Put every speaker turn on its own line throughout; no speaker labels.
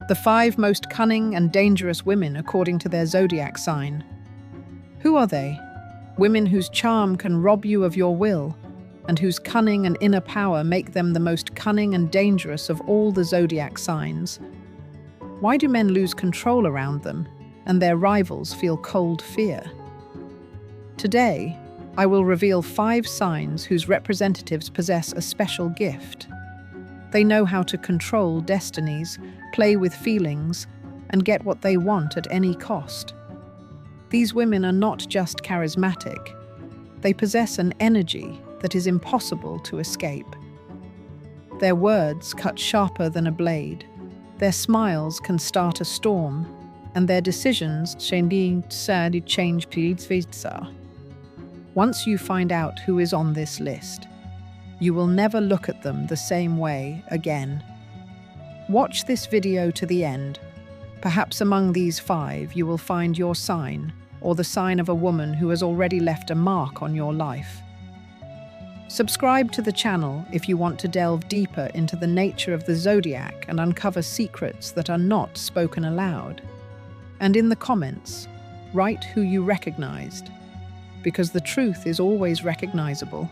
The 5 most cunning and dangerous women according to their zodiac sign. Who are they? Women whose charm can rob you of your will, and whose cunning and inner power make them the most cunning and dangerous of all the zodiac signs. Why do men lose control around them, and their rivals feel cold fear? Today, I will reveal 5 signs whose representatives possess a special gift. They know how to control destinies, play with feelings, and get what they want at any cost. These women are not just charismatic. They possess an energy that is impossible to escape. Their words cut sharper than a blade. Their smiles can start a storm, and their decisions change pizza. Once you find out who is on this list, you will never look at them the same way again. Watch this video to the end. Perhaps among these 5 you will find your sign, or the sign of a woman who has already left a mark on your life. Subscribe to the channel if you want to delve deeper into the nature of the zodiac and uncover secrets that are not spoken aloud. And in the comments, write who you recognized, because the truth is always recognizable,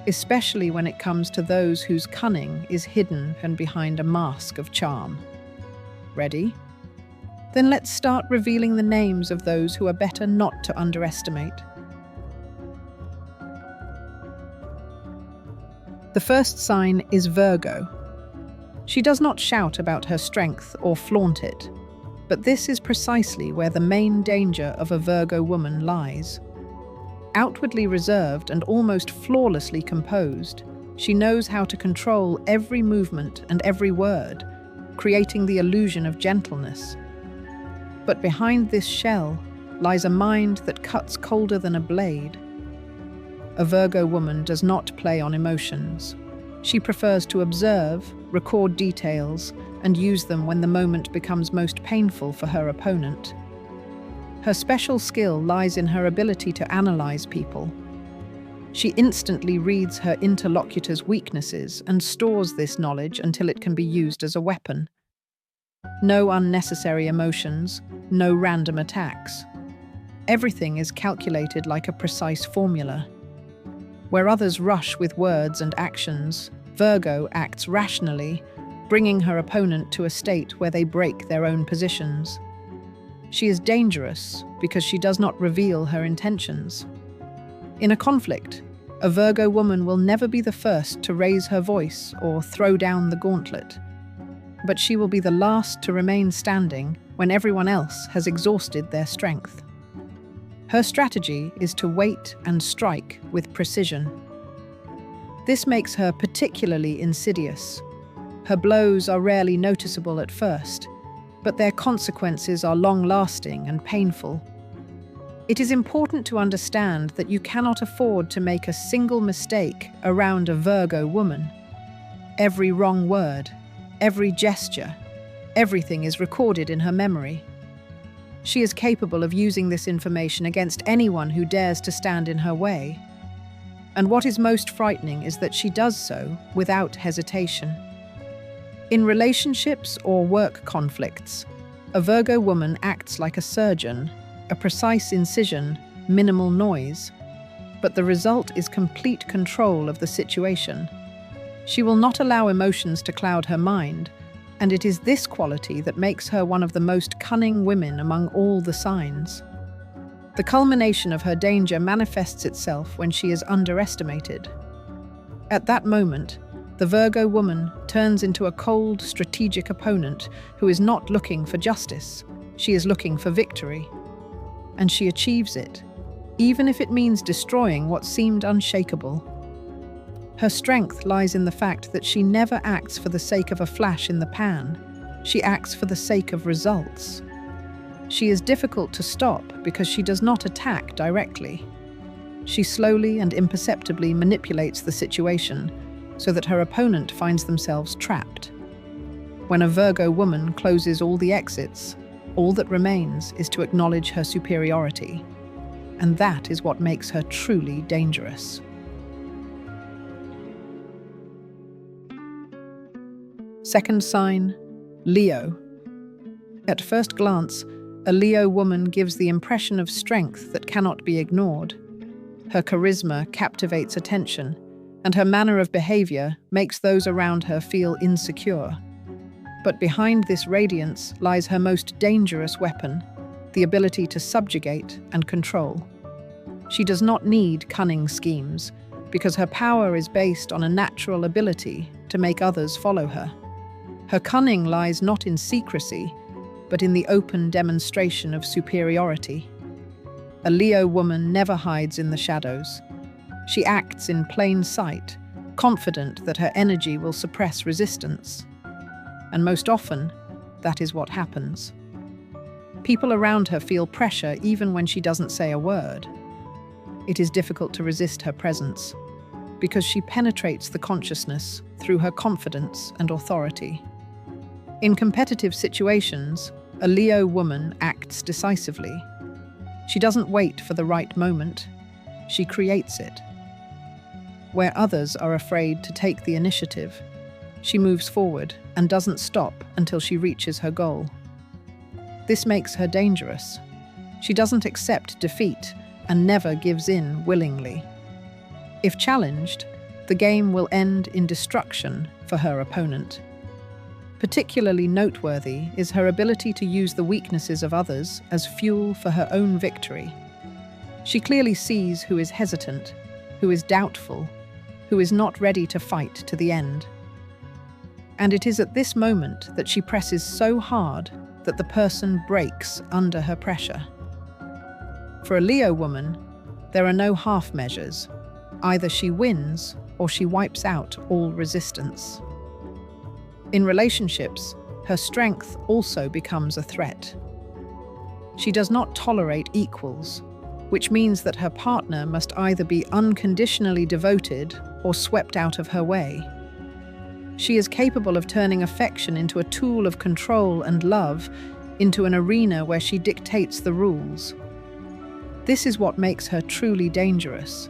especially when it comes to those whose cunning is hidden and behind a mask of charm. Ready? Then let's start revealing the names of those who are better not to underestimate. The first sign is Virgo. She does not shout about her strength or flaunt it, but this is precisely where the main danger of a Virgo woman lies. Outwardly reserved and almost flawlessly composed, she knows how to control every movement and every word, creating the illusion of gentleness. But behind this shell lies a mind that cuts colder than a blade. A Virgo woman does not play on emotions. She prefers to observe, record details, and use them when the moment becomes most painful for her opponent. Her special skill lies in her ability to analyze people. She instantly reads her interlocutor's weaknesses and stores this knowledge until it can be used as a weapon. No unnecessary emotions, no random attacks. Everything is calculated like a precise formula. Where others rush with words and actions, Virgo acts rationally, bringing her opponent to a state where they break their own positions. She is dangerous because she does not reveal her intentions. In a conflict, a Virgo woman will never be the first to raise her voice or throw down the gauntlet, but she will be the last to remain standing when everyone else has exhausted their strength. Her strategy is to wait and strike with precision. This makes her particularly insidious. Her blows are rarely noticeable at first, but their consequences are long-lasting and painful. It is important to understand that you cannot afford to make a single mistake around a Virgo woman. Every wrong word, every gesture, everything is recorded in her memory. She is capable of using this information against anyone who dares to stand in her way. And what is most frightening is that she does so without hesitation. In relationships or work conflicts, a Virgo woman acts like a surgeon, a precise incision, minimal noise, but the result is complete control of the situation. She will not allow emotions to cloud her mind, and it is this quality that makes her one of the most cunning women among all the signs. The culmination of her danger manifests itself when she is underestimated. At that moment, the Virgo woman turns into a cold, strategic opponent who is not looking for justice. She is looking for victory. And she achieves it, even if it means destroying what seemed unshakable. Her strength lies in the fact that she never acts for the sake of a flash in the pan. She acts for the sake of results. She is difficult to stop because she does not attack directly. She slowly and imperceptibly manipulates the situation so that her opponent finds themselves trapped. When a Virgo woman closes all the exits, all that remains is to acknowledge her superiority. And that is what makes her truly dangerous. Second sign, Leo. At first glance, a Leo woman gives the impression of strength that cannot be ignored. Her charisma captivates attention, and her manner of behavior makes those around her feel insecure. But behind this radiance lies her most dangerous weapon, the ability to subjugate and control. She does not need cunning schemes, because her power is based on a natural ability to make others follow her. Her cunning lies not in secrecy, but in the open demonstration of superiority. A Leo woman never hides in the shadows. She acts in plain sight, confident that her energy will suppress resistance. And most often, that is what happens. People around her feel pressure even when she doesn't say a word. It is difficult to resist her presence, because she penetrates the consciousness through her confidence and authority. In competitive situations, a Leo woman acts decisively. She doesn't wait for the right moment, she creates it. Where others are afraid to take the initiative, she moves forward and doesn't stop until she reaches her goal. This makes her dangerous. She doesn't accept defeat and never gives in willingly. If challenged, the game will end in destruction for her opponent. Particularly noteworthy is her ability to use the weaknesses of others as fuel for her own victory. She clearly sees who is hesitant, who is doubtful, who is not ready to fight to the end. And it is at this moment that she presses so hard that the person breaks under her pressure. For a Leo woman, there are no half measures. Either she wins or she wipes out all resistance. In relationships, her strength also becomes a threat. She does not tolerate equals, which means that her partner must either be unconditionally devoted or swept out of her way. She is capable of turning affection into a tool of control and love, into an arena where she dictates the rules. This is what makes her truly dangerous.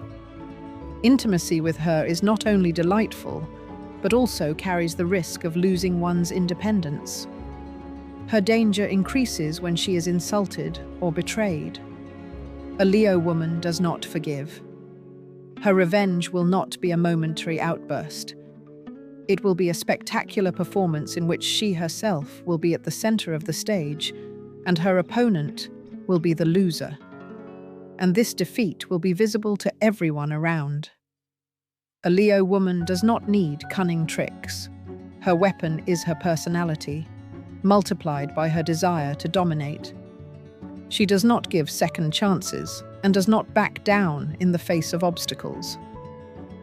Intimacy with her is not only delightful, but also carries the risk of losing one's independence. Her danger increases when she is insulted or betrayed. A Leo woman does not forgive. Her revenge will not be a momentary outburst. It will be a spectacular performance in which she herself will be at the center of the stage, and her opponent will be the loser. And this defeat will be visible to everyone around. A Leo woman does not need cunning tricks. Her weapon is her personality, multiplied by her desire to dominate. She does not give second chances and does not back down in the face of obstacles.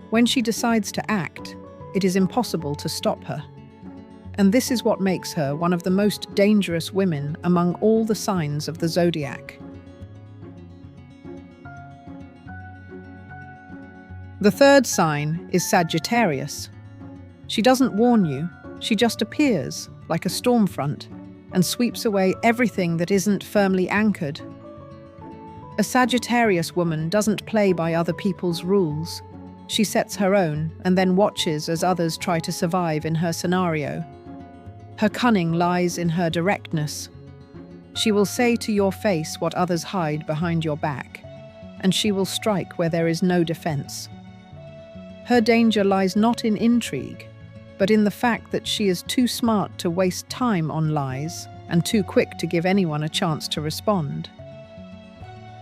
When she decides to act, it is impossible to stop her. And this is what makes her one of the most dangerous women among all the signs of the zodiac. The third sign is Sagittarius. She doesn't warn you, she just appears like a storm front and sweeps away everything that isn't firmly anchored. A Sagittarius woman doesn't play by other people's rules. She sets her own and then watches as others try to survive in her scenario. Her cunning lies in her directness. She will say to your face what others hide behind your back, and she will strike where there is no defense. Her danger lies not in intrigue, but in the fact that she is too smart to waste time on lies and too quick to give anyone a chance to respond.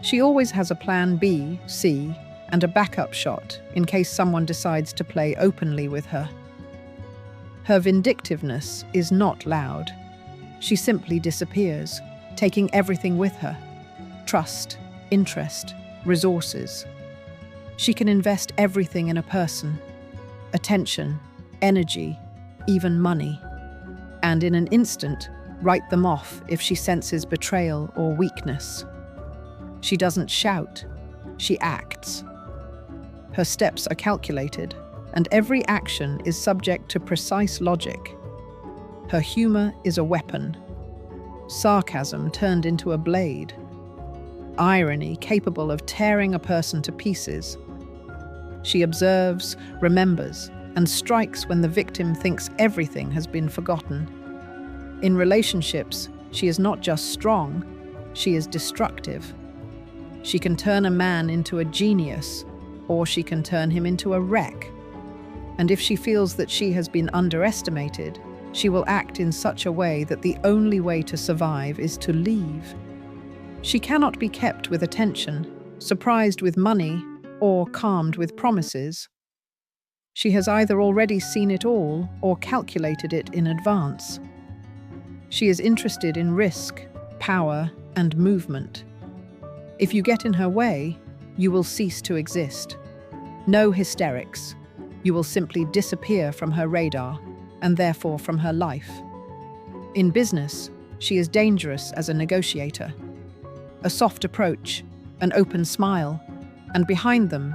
She always has a plan B, C, and a backup shot in case someone decides to play openly with her. Her vindictiveness is not loud. She simply disappears, taking everything with her: trust, interest, resources. She can invest everything in a person: attention, energy, even money, and in an instant write them off if she senses betrayal or weakness. She doesn't shout, she acts. Her steps are calculated, and every action is subject to precise logic. Her humor is a weapon, sarcasm turned into a blade, irony capable of tearing a person to pieces. She observes, remembers, and strikes when the victim thinks everything has been forgotten. In relationships, She is not just strong, she is destructive. She can turn a man into a genius, or she can turn him into a wreck. And if she feels that she has been underestimated, she will act in such a way that the only way to survive is to leave. She cannot be kept with attention, surprised with money, or calmed with promises. She has either already seen it all or calculated it in advance. She is interested in risk, power, and movement. If you get in her way, you will cease to exist. No hysterics. You will simply disappear from her radar, and therefore from her life. In business, she is dangerous as a negotiator. A soft approach, an open smile, and behind them,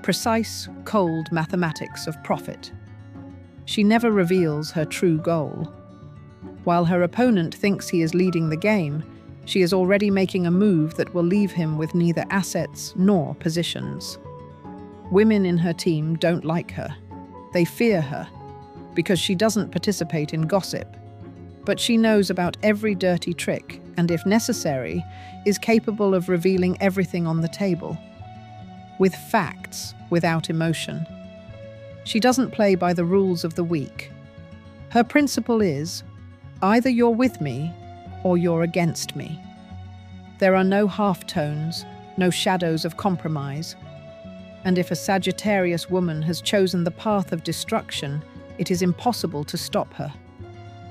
precise, cold mathematics of profit. She never reveals her true goal. While her opponent thinks he is leading the game, she is already making a move that will leave him with neither assets nor positions. Women in her team don't like her. They fear her, because she doesn't participate in gossip. But she knows about every dirty trick, and if necessary, is capable of revealing everything on the table. With facts, without emotion. She doesn't play by the rules of the weak. Her principle is, either you're with me, or you're against me. There are no half-tones, no shadows of compromise. And if a Sagittarius woman has chosen the path of destruction, it is impossible to stop her.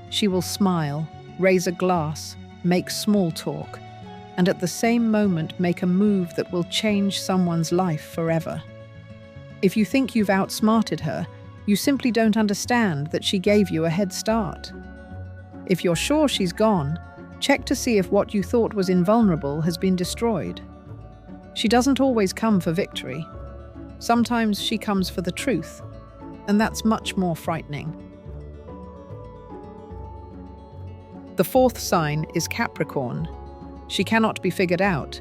She will smile, raise a glass, make small talk, and at the same moment make a move that will change someone's life forever. If you think you've outsmarted her, you simply don't understand that she gave you a head start. If you're sure she's gone, check to see if what you thought was invulnerable has been destroyed. She doesn't always come for victory. Sometimes she comes for the truth, and that's much more frightening. The fourth sign is Capricorn. She cannot be figured out,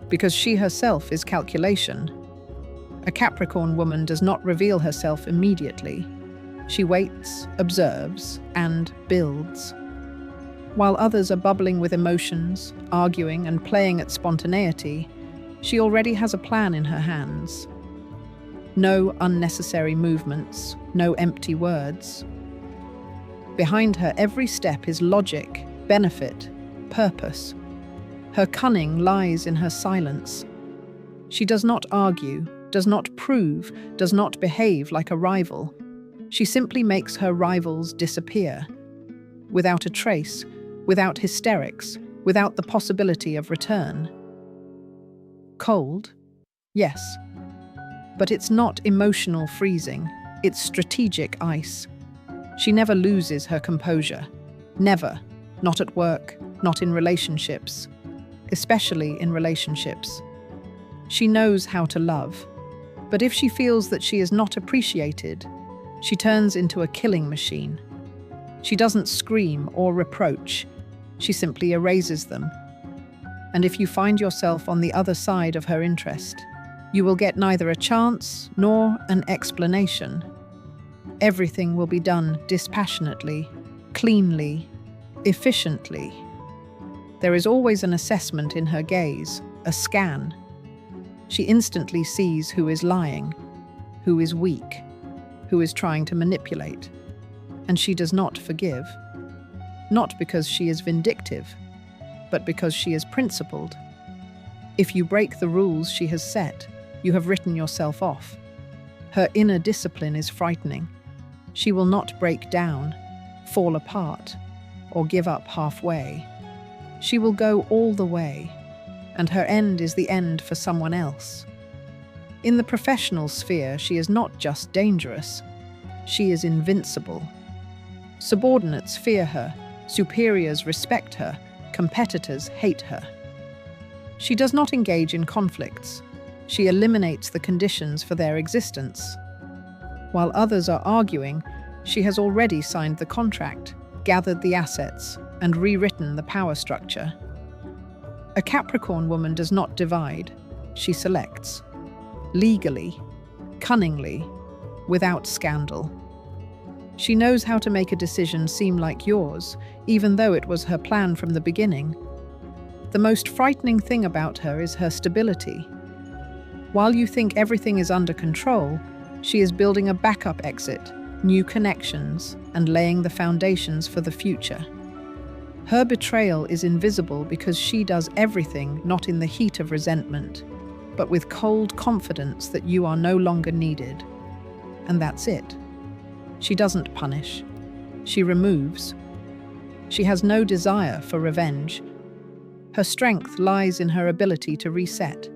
because she herself is calculation. A Capricorn woman does not reveal herself immediately. She waits, observes, and builds. While others are bubbling with emotions, arguing and playing at spontaneity, she already has a plan in her hands. No unnecessary movements, no empty words. Behind her, every step is logic, benefit, purpose. Her cunning lies in her silence. She does not argue, does not prove, does not behave like a rival. She simply makes her rivals disappear. Without a trace, without hysterics, without the possibility of return. Cold? Yes. But it's not emotional freezing, it's strategic ice. She never loses her composure. Never. Not at work, not in relationships. Especially in relationships. She knows how to love. But if she feels that she is not appreciated, she turns into a killing machine. She doesn't scream or reproach. She simply erases them. And if you find yourself on the other side of her interest, you will get neither a chance nor an explanation. Everything will be done dispassionately, cleanly, efficiently. There is always an assessment in her gaze, a scan. She instantly sees who is lying, who is weak, who is trying to manipulate. And she does not forgive. Not because she is vindictive, but because she is principled. If you break the rules she has set, you have written yourself off. Her inner discipline is frightening. She will not break down, fall apart, or give up halfway. She will go all the way, and her end is the end for someone else. In the professional sphere, she is not just dangerous, she is invincible. Subordinates fear her, superiors respect her, competitors hate her. She does not engage in conflicts. She eliminates the conditions for their existence. While others are arguing, she has already signed the contract, gathered the assets, and rewritten the power structure. A Capricorn woman does not divide, she selects. Legally, cunningly, without scandal. She knows how to make a decision seem like yours, even though it was her plan from the beginning. The most frightening thing about her is her stability. While you think everything is under control, she is building a backup exit, new connections, and laying the foundations for the future. Her betrayal is invisible because she does everything not in the heat of resentment, but with cold confidence that you are no longer needed. And that's it. She doesn't punish. She removes. She has no desire for revenge. Her strength lies in her ability to reset.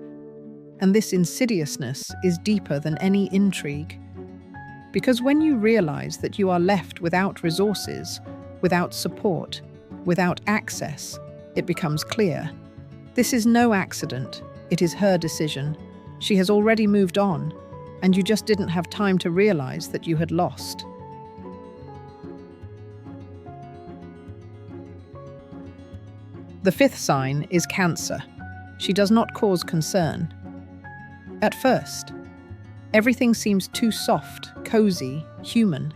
And this insidiousness is deeper than any intrigue. Because when you realize that you are left without resources, without support, without access, it becomes clear. This is no accident. It is her decision. She has already moved on, and you just didn't have time to realize that you had lost. The fifth sign is Cancer. She does not cause concern. At first, everything seems too soft, cozy, human.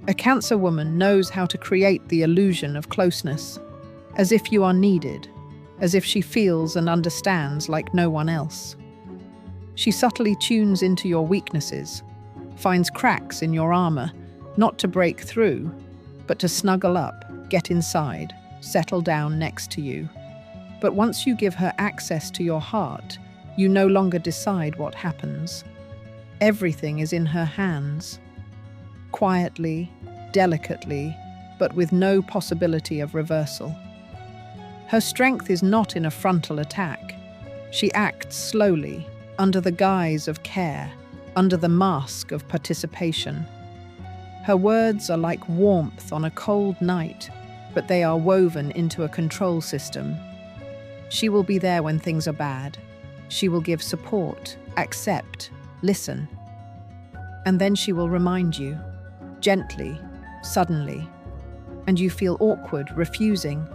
A Cancer woman knows how to create the illusion of closeness, as if you are needed, as if she feels and understands like no one else. She subtly tunes into your weaknesses, finds cracks in your armor, not to break through, but to snuggle up, get inside, settle down next to you. But once you give her access to your heart, you no longer decide what happens. Everything is in her hands. Quietly, delicately, but with no possibility of reversal. Her strength is not in a frontal attack. She acts slowly, under the guise of care, under the mask of participation. Her words are like warmth on a cold night, but they are woven into a control system. She will be there when things are bad. She will give support, accept, listen. And then she will remind you, gently, suddenly, and you feel awkward, refusing,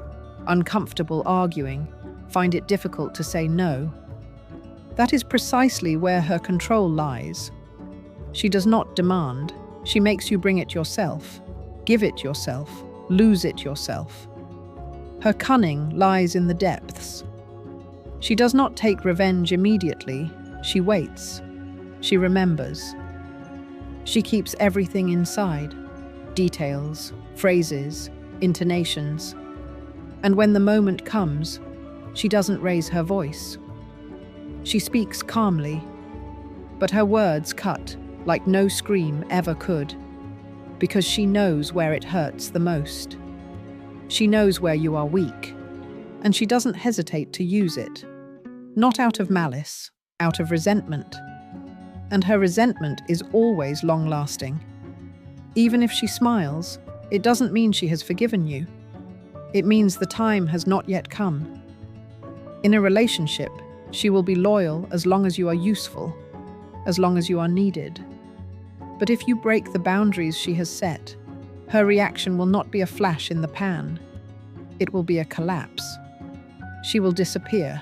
uncomfortable, arguing, find it difficult to say no. That is precisely where her control lies. She does not demand. She makes you bring it yourself, give it yourself, lose it yourself. Her cunning lies in the depths. She does not take revenge immediately. She waits. She remembers. She keeps everything inside. Details, phrases, intonations. And when the moment comes, she doesn't raise her voice. She speaks calmly, but her words cut like no scream ever could, because she knows where it hurts the most. She knows where you are weak, and she doesn't hesitate to use it. Not out of malice, out of resentment. And her resentment is always long-lasting. Even if she smiles, it doesn't mean she has forgiven you. It means the time has not yet come. In a relationship, she will be loyal as long as you are useful, as long as you are needed. But if you break the boundaries she has set, her reaction will not be a flash in the pan. It will be a collapse. She will disappear,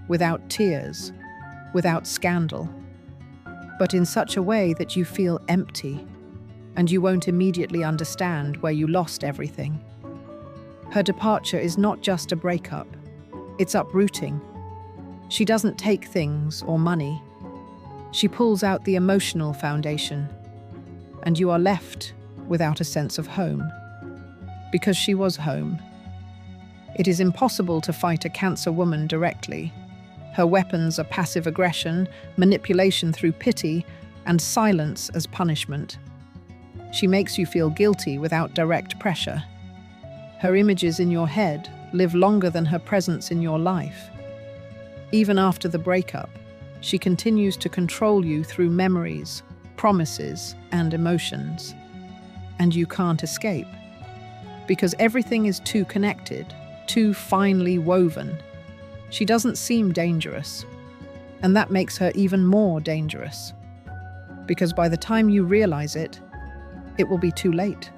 without tears, without scandal, but in such a way that you feel empty, and you won't immediately understand where you lost everything. Her departure is not just a breakup, it's uprooting. She doesn't take things or money. She pulls out the emotional foundation, and you are left without a sense of home. Because she was home. It is impossible to fight a Cancer woman directly. Her weapons are passive aggression, manipulation through pity, and silence as punishment. She makes you feel guilty without direct pressure. Her images in your head live longer than her presence in your life. Even after the breakup, she continues to control you through memories, promises, and emotions. And you can't escape. Because everything is too connected, too finely woven. She doesn't seem dangerous, and that makes her even more dangerous. Because by the time you realize it, it will be too late.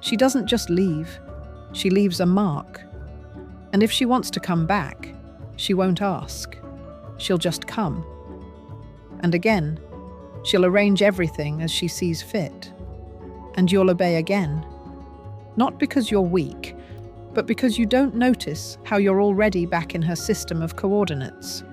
She doesn't just leave, she leaves a mark. And if she wants to come back, she won't ask. She'll just come. And again, she'll arrange everything as she sees fit. and you'll obey again. Not because you're weak, but because you don't notice how you're already back in her system of coordinates.